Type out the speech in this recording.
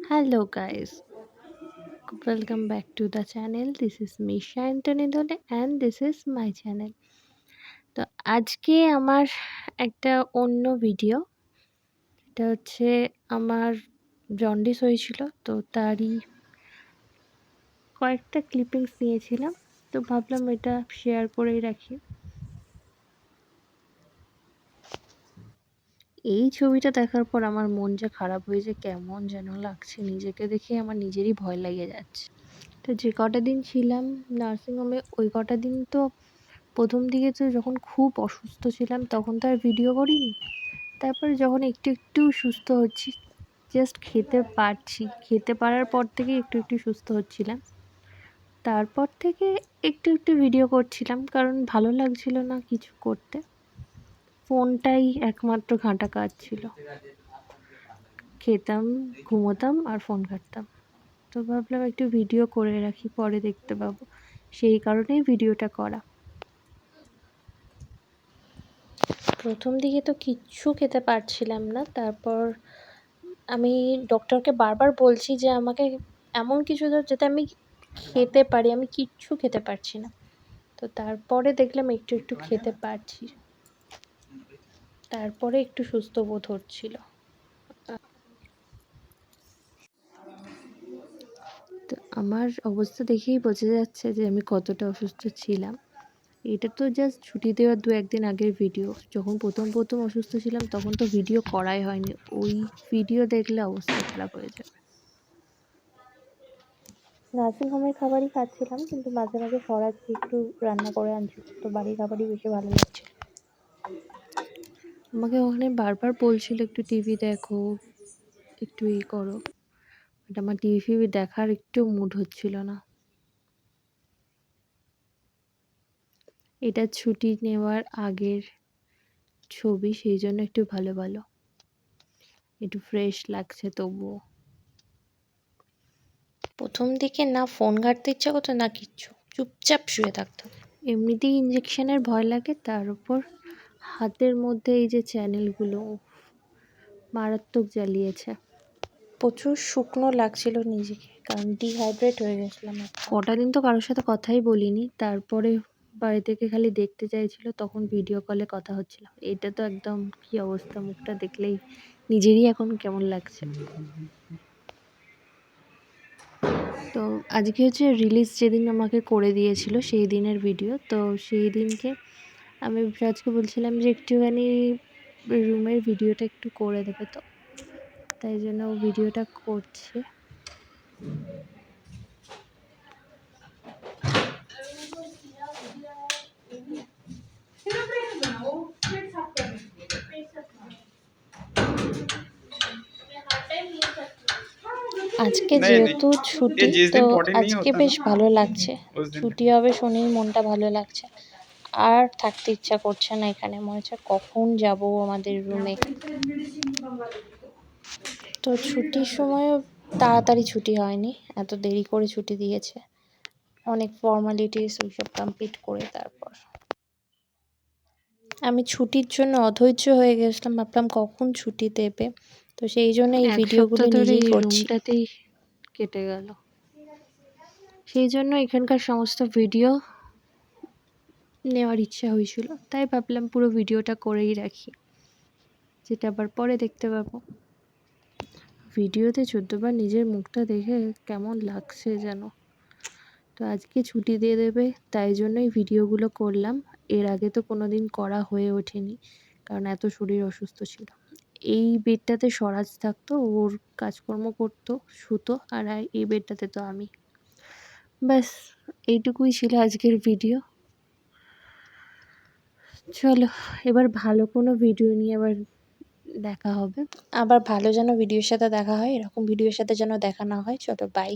Hello guys, welcome back to the channel. This is Misha Anthony Dole and this is my channel. তো আজকে আমার একটা অন্য video. এটা হচ্ছে আমার জন্ডিস হয়েছিল, তো তারই কয়েকটা ক্লিপিংস নিয়েছিলাম, তো ভাবলাম এটা শেয়ার করেই রাখি। এই ছবিটা দেখার পর আমার মন যা খারাপ হয়েছে, কেমন যেন লাগছে, নিজেকে দেখে আমার নিজেরই ভয় লেগে যাচ্ছে। তো যে কটা দিন ছিলাম নার্সিংহোমে, ওই কটা দিন তো প্রথম দিকে তো যখন খুব অসুস্থ ছিলাম তখন তো আর ভিডিও করিনি। তারপরে যখন একটু একটু সুস্থ হচ্ছি, জাস্ট খেতে পারছি, খেতে পারার পর থেকে একটু একটু সুস্থ হচ্ছিলাম, তারপর থেকে একটু একটু ভিডিও করছিলাম, কারণ ভালো লাগছিল না কিছু করতে। ফোনটাই একমাত্র ঘাঁটা কাজ ছিল, খেতাম, ঘুমোতাম আর ফোন ঘাঁটতাম। তো ভাবলাম একটু ভিডিও করে রাখি, পরে দেখতে পাবো, সেই কারণেই ভিডিওটা করা। প্রথম দিকে তো কিচ্ছু খেতে পারছিলাম না। তারপর আমি ডক্টরকে বারবার বলছি যে আমাকে এমন কিছু দাও যাতে আমি খেতে পারি, আমি কিচ্ছু খেতে পারছি না। তো তারপরে দেখলাম একটু একটু খেতে পারছি, তারপরে একটু সুস্থ বোধ হচ্ছিল। তো আমার অবস্থা দেখেই বোঝা যাচ্ছে যে আমি কতটা অসুস্থ ছিলাম। এটা তো জাস্ট ছুটি দেওয়ার 2-1 দিন আগের ভিডিও। যখন প্রথম অসুস্থ ছিলাম তখন তো ভিডিও করাই হয়নি। ওই ভিডিও দেখলে অবস্থা খারাপ হয়ে যাবে। নার্সিংহোমের খাবারই খাচ্ছিলাম, কিন্তু মাঝে মাঝে স্বরাজ একটু রান্না করে আনছিল, তো বাড়ির খাবারই বেশি ভালো লাগছে। আমাকে ওখানে বারবার বলছিল একটু টিভি দেখো, একটু করো, বাট আমার টিভি দেখার একটু মুড হচ্ছিল না। এটা ছুটি নেওয়ার আগের ছবি, সেই জন্য একটু ভালো ভালো, একটু ফ্রেশ লাগছে। তবুও প্রথম দিকে না ফোন ঘাঁটতে ইচ্ছা করতো না কিচ্ছু, চুপচাপ শুয়ে থাকতাম। এমনিতেই ইঞ্জেকশনের ভয় লাগে, তার উপর হাতের মধ্যে এই যে চ্যানেলগুলো মারাত্মক জ্বালিয়েছে। প্রচুর শুকনো লাগছিল নিজেকে, কারণ ডিহাইড্রেট হয়ে গেছিলাম। কটা দিন তো কারোর সাথে কথাই বলিনি। তারপরে বাড়ি থেকে খালি দেখতে চাইছিল, তখন ভিডিও কলে কথা হচ্ছিল। এটা তো একদম কি অবস্থা, মুখটা দেখলেই নিজেরই এখন কেমন লাগছে। তো আজকে হচ্ছে রিলিজ যেদিন আমাকে করে দিয়েছিল সেই দিনের ভিডিও। তো সেই দিনকে আমি আজকে বলছিলাম যে একটুখানি রুমের ভিডিওটা একটু করে দেবে, তো তাই জন্য ও ভিডিওটা করছে। আজকে যেহেতু ছুটি, তো আজকে বেশ ভালো লাগছে। ছুটি হবে শুনেই মনটা ভালো লাগছে, আর থাকতে ইচ্ছা করছে না এখানে। মনে হচ্ছে কখন যাব আমাদের রুমে। তো ছুটির সময়ও তাড়াতাড়ি ছুটি হয়নি, এত দেরি করে ছুটি দিয়েছে। অনেক ফর্মালিটিস ওইসব কমপ্লিট করে তারপর আমি ছুটির জন্য অধৈর্য হয়ে গেছিলাম, ভাবলাম কখন ছুটি দেবে। তো সেই জন্য এই ভিডিওগুলো নিজেই করছি। রুমটাতেই কেটে গেল, সেই জন্য এখানকার সমস্ত ভিডিও নেওয়ার ইচ্ছা হয়েছিল, তাই ভাবলাম পুরো ভিডিওটা করেই রাখি, যেটা আবার পরে দেখতে পাবো। ভিডিওতে 14 বার নিজের মুখটা দেখে কেমন লাগছে যেন। তো আজকে ছুটি দিয়ে দেবে, তাই জন্যই ভিডিওগুলো করলাম। এর আগে তো কোনো দিন করা হয়ে ওঠেনি, কারণ এত শরীর অসুস্থ ছিল। এই বেডটাতে স্বরাজ থাকতো, ওর কাজকর্ম করতো, শুতো, আর এই বেডটাতে তো আমি। ব্যাস এইটুকুই ছিল আজকের ভিডিও। চলো এবার ভালো কোনো ভিডিও নিয়ে আবার দেখা হবে। আবার ভালো যেন ভিডিওর সাথে দেখা হয়, এরকম ভিডিওর সাথে যেন দেখা না হয়। চলো বাই।